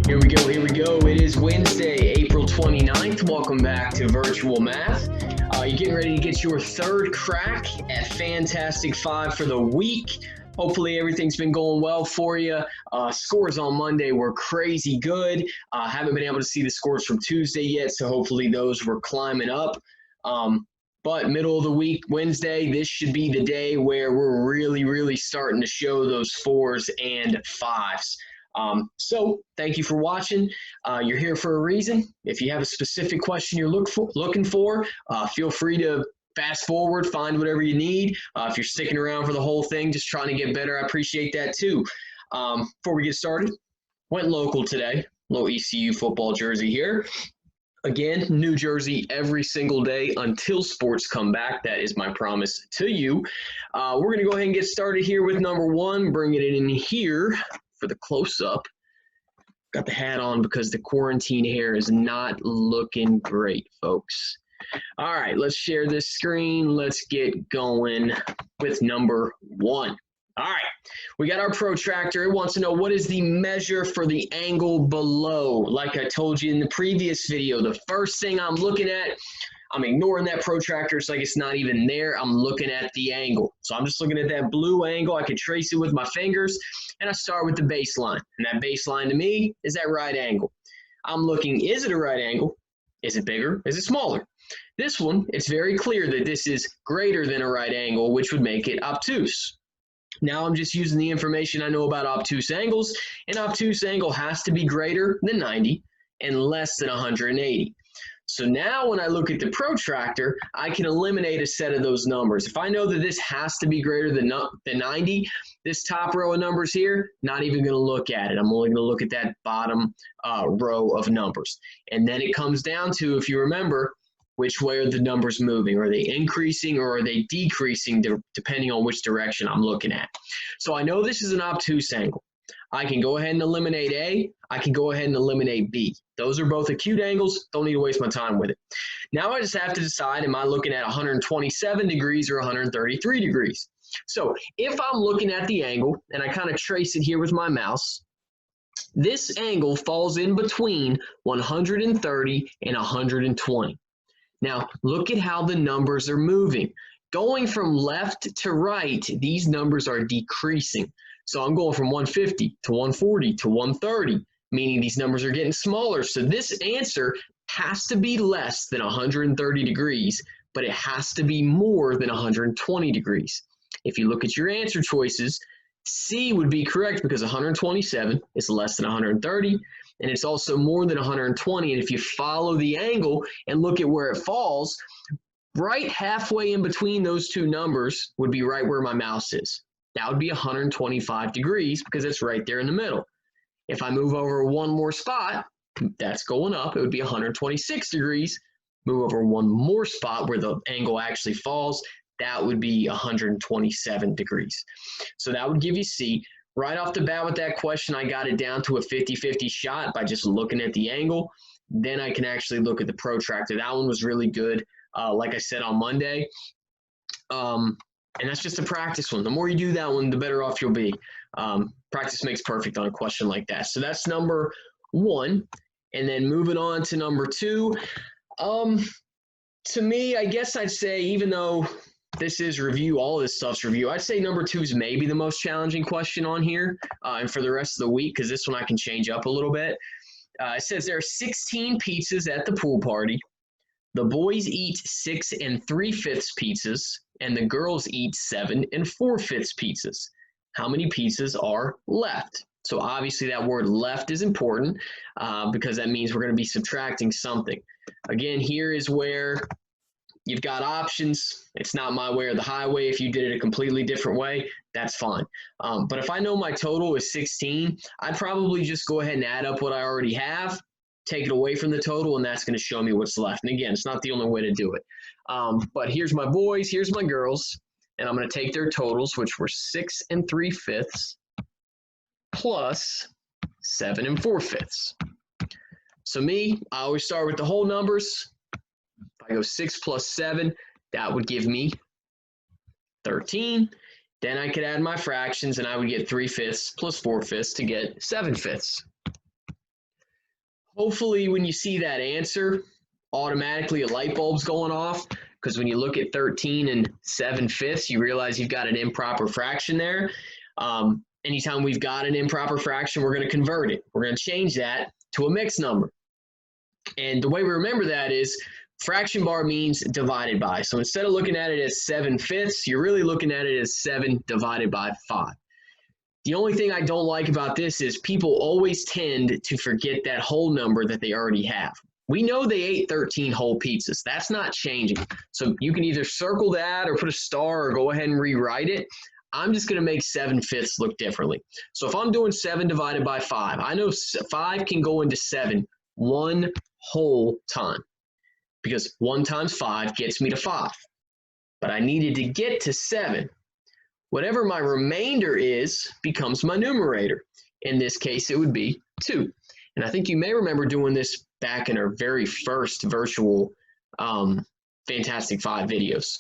Here we go, here we go. It is Wednesday, April 29th. Welcome back to Virtual Math. You're getting ready to get your third crack at Fantastic Five for the week. Hopefully everything's been going well for you. Scores on Monday were crazy good. Haven't been able to see the scores from Tuesday yet, so hopefully those were climbing up. But middle of the week, Wednesday, this should be the day where we're really starting to show those fours and fives. So thank you for watching. You're here for a reason. If you have a specific question you're looking for, feel free to fast forward, find whatever you need. If you're sticking around for the whole thing, just trying to get better, I appreciate that too. Before we get started, went local today. Little ECU football jersey here. Again, new jersey every single day until sports come back. That is my promise to you. We're going to go ahead and get started here with number one, bringing it in here for the close-up. Got the hat on because the quarantine hair is not looking great, folks. All right, let's share this screen. Let's get going with number one. All right, we got our protractor. It wants to know what is the measure for the angle below. Like I told you in the previous video, the first thing I'm looking at, I'm ignoring that protractor. It's like it's not even there. I'm looking at the angle. So I'm just looking at that blue angle. I can trace it with my fingers, and I start with the baseline. And that baseline to me is that right angle. I'm looking, is it a right angle? Is it bigger? Is it smaller? This one, it's very clear that this is greater than a right angle, which would make it obtuse. Now I'm just using the information I know about obtuse angles. An obtuse angle has to be greater than 90 and less than 180. So now when I look at the protractor, I can eliminate a set of those numbers. If I know that this has to be greater than 90, this top row of numbers here, not even going to look at it. I'm only going to look at that bottom row of numbers. And then it comes down to, if you remember, which way are the numbers moving? Are they increasing or are they decreasing depending on which direction I'm looking at? So I know this is an obtuse angle. I can go ahead and eliminate A. I can go ahead and eliminate B. Those are both acute angles. Don't need to waste my time with it. Now I just have to decide, am I looking at 127 degrees or 133 degrees? So if I'm looking at the angle, and I kind of trace it here with my mouse, this angle falls in between 130 and 120. Now look at how the numbers are moving. Going from left to right, these numbers are decreasing. So I'm going from 150 to 140 to 130, meaning these numbers are getting smaller. So this answer has to be less than 130 degrees, but it has to be more than 120 degrees. If you look at your answer choices, C would be correct because 127 is less than 130, and it's also more than 120. And if you follow the angle and look at where it falls, right halfway in between those two numbers would be right where my mouse is. That would be 125 degrees because it's right there in the middle. If I move over one more spot, that's going up. It would be 126 degrees. Move over one more spot where the angle actually falls. That would be 127 degrees. So that would give you C. Right off the bat with that question, I got it down to a 50-50 shot by just looking at the angle. Then I can actually look at the protractor. That one was really good, like I said on Monday. And that's just a practice one. The more you do that one, the better off you'll be. Practice makes perfect on a question like that. So that's number one. And then moving on to number two. To me, I guess I'd say, even though this is review, all this stuff's review, I'd say number two is maybe the most challenging question on here. And for the rest of the week, because this one I can change up a little bit. It says there are 16 pizzas at the pool party. The boys eat 6 3/5 pizzas, and the girls eat 7 4/5 pizzas. How many pizzas are left? So obviously that word left is important because that means we're going to be subtracting something. Again, here is where you've got options. It's not my way or the highway. If you did it a completely different way, that's fine. But if I know my total is 16, I'd probably just go ahead and add up what I already have, take it away from the total, and that's going to show me what's left. And again, it's not the only way to do it. But here's my boys, here's my girls, and I'm going to take their totals, which were 6 3/5 plus 7 4/5. So me, I always start with the whole numbers. If I go 6 plus 7, that would give me 13. Then I could add my fractions, and I would get 3/5 plus 4/5 to get 7/5. Hopefully when you see that answer, automatically a light bulb's going off, because when you look at 13 and 7/5, you realize you've got an improper fraction there. Anytime we've got an improper fraction, we're going to convert it. We're going to change that to a mixed number. And the way we remember that is fraction bar means divided by. So instead of looking at it as 7/5, you're really looking at it as 7 divided by 5. The only thing I don't like about this is people always tend to forget that whole number that they already have. We know they ate 13 whole pizzas. That's not changing. So you can either circle that or put a star or go ahead and rewrite it. I'm just going to make 7/5 look differently. So if I'm doing 7 divided by 5, I know 5 can go into 7 one whole time, because 1 times 5 gets me to 5. But I needed to get to 7. Whatever my remainder is becomes my numerator. In this case, it would be 2. And I think you may remember doing this back in our very first virtual Fantastic Five videos.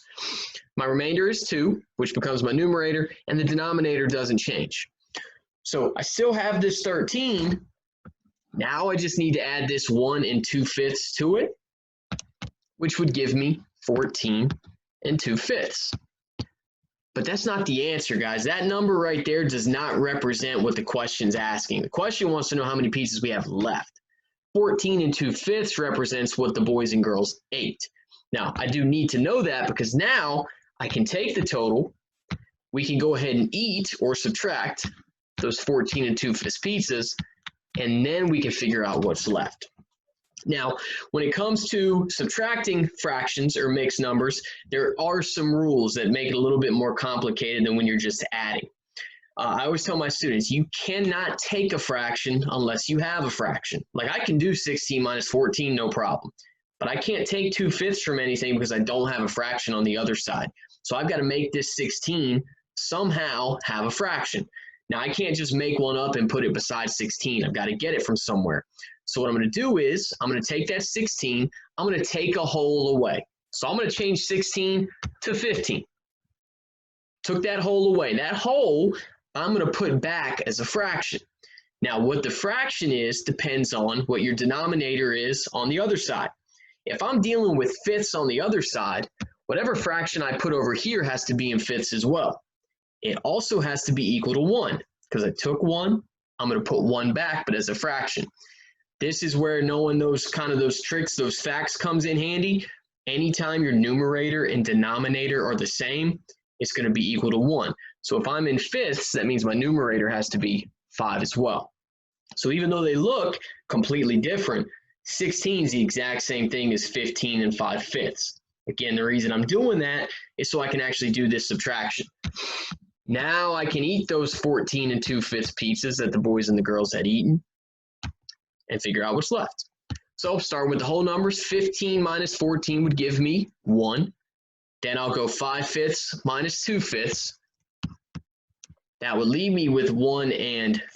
My remainder is 2, which becomes my numerator, and the denominator doesn't change. So I still have this 13. Now I just need to add this 1 2/5 to it, which would give me 14 2/5. But that's not the answer, guys. That number right there does not represent what the question's asking. The question wants to know how many pieces we have left. 14 2/5 represents what the boys and girls ate. Now, I do need to know that, because now I can take the total. We can go ahead and eat or subtract those 14 2/5 pizzas, and then we can figure out what's left. Now, when it comes to subtracting fractions or mixed numbers, there are some rules that make it a little bit more complicated than when you're just adding. I always tell my students, you cannot take a fraction unless you have a fraction. Like, I can do 16 minus 14, no problem. But I can't take 2/5 from anything because I don't have a fraction on the other side. So I've got to make this 16 somehow have a fraction. Now, I can't just make one up and put it beside 16. I've got to get it from somewhere. So what I'm going to do is I'm going to take that 16, I'm going to take a whole away. So I'm going to change 16 to 15. Took that whole away. That whole I'm going to put back as a fraction. Now, what the fraction is depends on what your denominator is on the other side. If I'm dealing with fifths on the other side, whatever fraction I put over here has to be in fifths as well. It also has to be equal to 1, because I took 1, I'm going to put 1 back, but as a fraction. This is where knowing those tricks, those facts comes in handy. Anytime your numerator and denominator are the same, it's going to be equal to 1. So if I'm in fifths, that means my numerator has to be 5 as well. So even though they look completely different, 16 is the exact same thing as 15 5/5. Again, the reason I'm doing that is so I can actually do this subtraction. Now I can eat those 14 2/5 pizzas that the boys and the girls had eaten and figure out what's left. So starting with the whole numbers, 15 minus 14 would give me 1. Then I'll go 5/5 minus 2/5. That would leave me with 1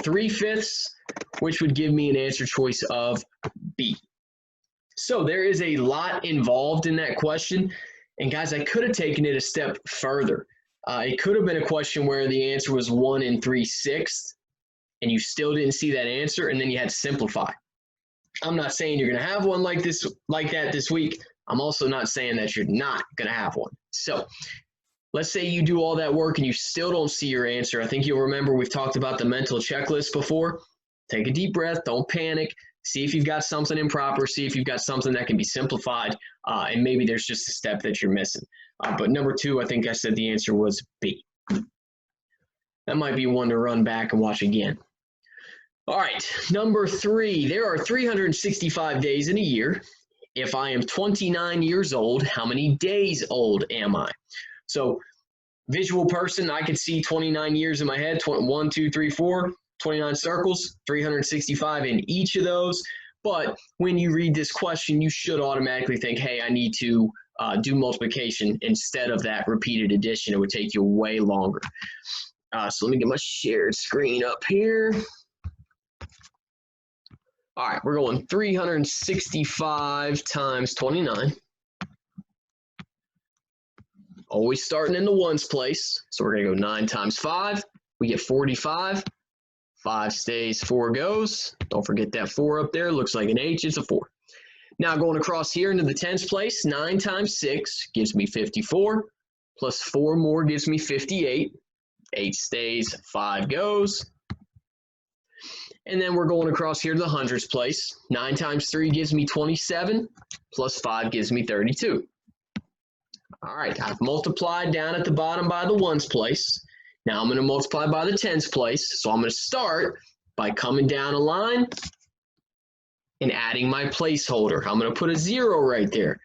3/5, which would give me an answer choice of B. So there is a lot involved in that question. And guys, I could have taken it a step further. It could have been a question where the answer was 1 3/6, and you still didn't see that answer, and then you had to simplify. I'm not saying you're going to have one like that this week. I'm also not saying that you're not going to have one. So let's say you do all that work and you still don't see your answer. I think you'll remember we've talked about the mental checklist before. Take a deep breath. Don't panic. See if you've got something improper. See if you've got something that can be simplified. And maybe there's just a step that you're missing. But number 2, I think I said the answer was B. That might be one to run back and watch again. All right, number 3. There are 365 days in a year. If I am 29 years old, how many days old am I? So visual person, I could see 29 years in my head. 1, 2, 3, 4, 29 circles, 365 in each of those. But when you read this question, you should automatically think, hey, I need to do multiplication instead of that repeated addition. It would take you way longer. So let me get my shared screen up here. All right, we're going 365 times 29. Always starting in the ones place. So we're going to go 9 times 5. We get 45. 5 stays, 4 goes. Don't forget that 4 up there. Looks like an H. It's a 4. Now going across here into the tens place, 9 times 6 gives me 54. Plus 4 more gives me 58. 8 stays, 5 goes. And then we're going across here to the hundreds place. 9 times 3 gives me 27. Plus 5 gives me 32. All right, I've multiplied down at the bottom by the ones place. Now I'm going to multiply by the tens place. So I'm going to start by coming down a line and adding my placeholder. I'm going to put a 0 right there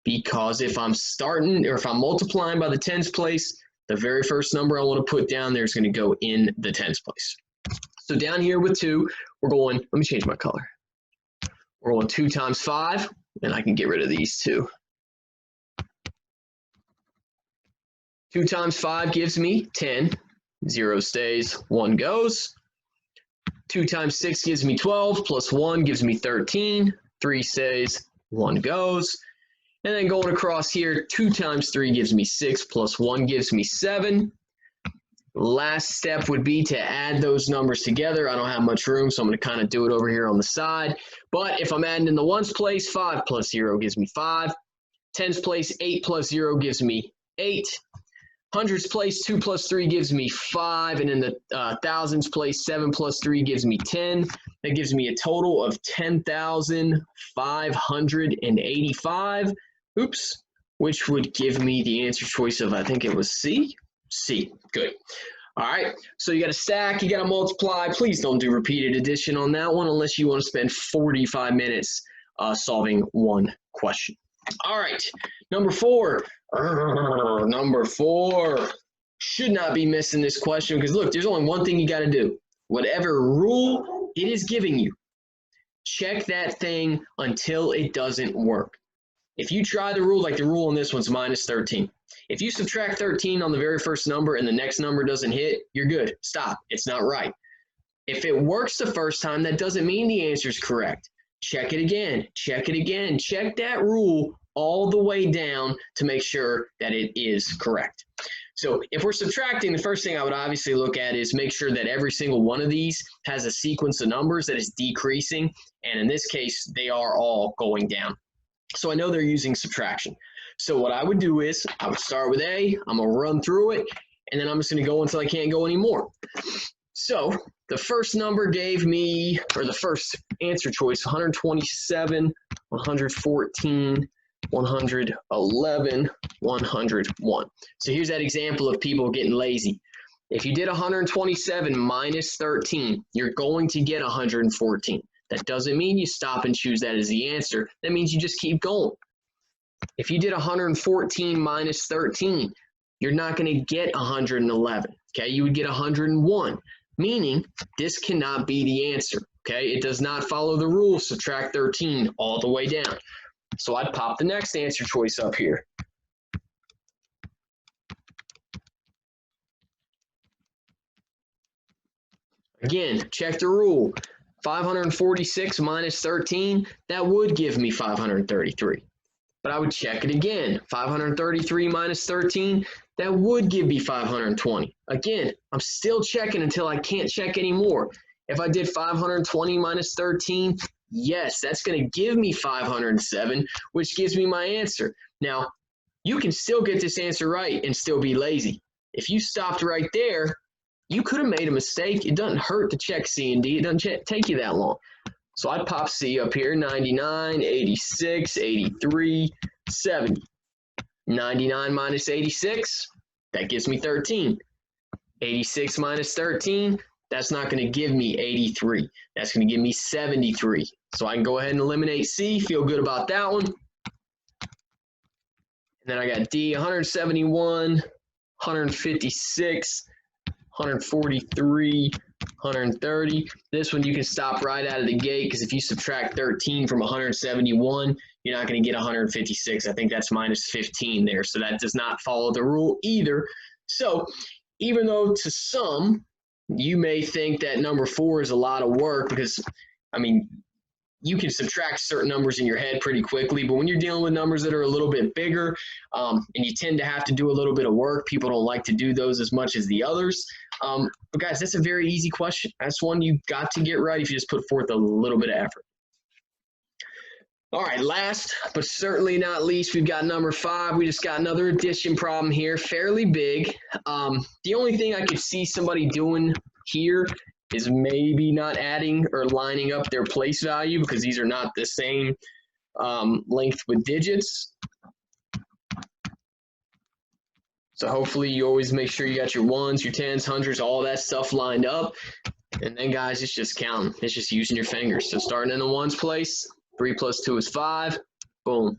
because if I'm starting or if I'm multiplying by the tens place, the very first number I want to put down there is going to go in the tens place. So down here with 2, we're going, let me change my color. We're going 2 times 5, and I can get rid of these 2. 2 times 5 gives me 10. 0 stays, 1 goes. 2 times 6 gives me 12, plus 1 gives me 13. 3 stays, 1 goes. And then going across here, 2 times 3 gives me 6, plus 1 gives me 7. Last step would be to add those numbers together. I don't have much room, so I'm going to kind of do it over here on the side. But if I'm adding in the ones place, 5 plus 0 gives me 5. Tens place, 8 plus 0 gives me 8. Hundreds place, 2 plus 3 gives me 5. And in the thousands place, 7 plus 3 gives me 10. That gives me a total of 10,585. Oops, which would give me the answer choice of, I think it was C. C, good. All right, so you got to stack, you got to multiply. Please don't do repeated addition on that one unless you want to spend 45 minutes solving one question. All right, number 4. Number 4. Should not be missing this question because look, there's only one thing you got to do. Whatever rule it is giving you, check that thing until it doesn't work. If you try the rule, like the rule on this one's minus 13. If you subtract 13 on the very first number and the next number doesn't hit, you're good. Stop. It's not right. If it works the first time, that doesn't mean the answer is correct. Check it again. Check it again. Check that rule all the way down to make sure that it is correct. So if we're subtracting, the first thing I would obviously look at is make sure that every single one of these has a sequence of numbers that is decreasing. And in this case, they are all going down. So I know they're using subtraction. So what I would do is I would start with A, I'm going to run through it, and then I'm just going to go until I can't go anymore. So the first number gave me, or the first answer choice, 127, 114, 111, 101. So here's that example of people getting lazy. If you did 127 minus 13, you're going to get 114. That doesn't mean you stop and choose that as the answer. That means you just keep going. If you did 114 minus 13, you're not going to get 111. Okay, you would get 101, meaning this cannot be the answer. Okay, it does not follow the rule subtract 13 all the way down. So I'd pop the next answer choice up here. Again, check the rule. 546 minus 13, that would give me 533. But I would check it again. 533 minus 13, that would give me 520. Again, I'm still checking until I can't check anymore. If I did 520 minus 13, yes, that's going to give me 507, which gives me my answer. Now, you can still get this answer right and still be lazy. If you stopped right there, you could have made a mistake. It doesn't hurt to check C and D. It doesn't take you that long. So I'd pop C up here, 99, 86, 83, 70. 99 minus 86, that gives me 13. 86 minus 13, that's not going to give me 83. That's going to give me 73. So I can go ahead and eliminate C, feel good about that one. And then I got D, 171, 156, 143, 130. This one you can stop right out of the gate because if you subtract 13 from 171, you're not going to get 156. I think that's minus 15 there. So that does not follow the rule either. So even though to some, you may think that number 4 is a lot of work because, I mean, you can subtract certain numbers in your head pretty quickly, but when you're dealing with numbers that are a little bit bigger, and you tend to have to do a little bit of work, people don't like to do those as much as the others. But guys, that's a very easy question. That's one you got to get right if you just put forth a little bit of effort. All right, last but certainly not least, we've got number 5. We just got another addition problem here, fairly big. The only thing I could see somebody doing here is maybe not adding or lining up their place value, because these are not the same length with digits. So hopefully you always make sure you got your ones, your tens, hundreds, all that stuff lined up. And then guys, it's just counting. It's just using your fingers. So starting in the ones place, 3 plus 2 is 5. Boom.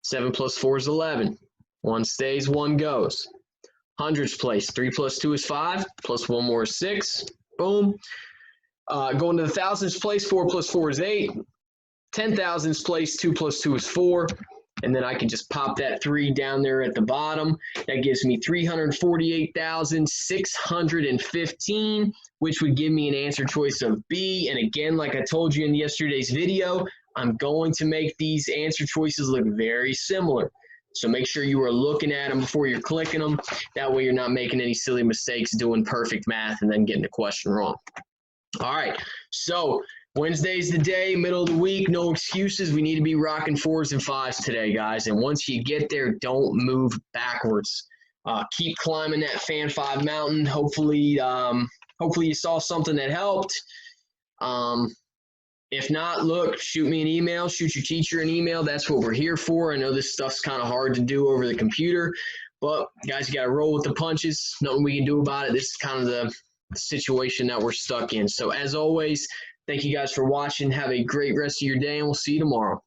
7 plus 4 is 11. 1 stays, 1 goes. Hundreds place, 3 plus 2 is 5. Plus 1 more is 6. Boom. Going to the thousands place, 4 plus 4 is 8. 10,000s place, 2 plus 2 is 4. And then I can just pop that 3 down there at the bottom. That gives me 348,615, which would give me an answer choice of B. And again, like I told you in yesterday's video, I'm going to make these answer choices look very similar. So make sure you are looking at them before you're clicking them. That way you're not making any silly mistakes doing perfect math and then getting the question wrong. All right, so Wednesday's the day, middle of the week, no excuses. We need to be rocking 4s and 5s today, guys. And once you get there, don't move backwards. Keep climbing that Fan 5 mountain. Hopefully you saw something that helped. If not, look, shoot me an email, shoot your teacher an email. That's what we're here for. I know this stuff's kind of hard to do over the computer, but guys, you got to roll with the punches. Nothing we can do about it. This is kind of the situation that we're stuck in. So as always, thank you guys for watching. Have a great rest of your day, and we'll see you tomorrow.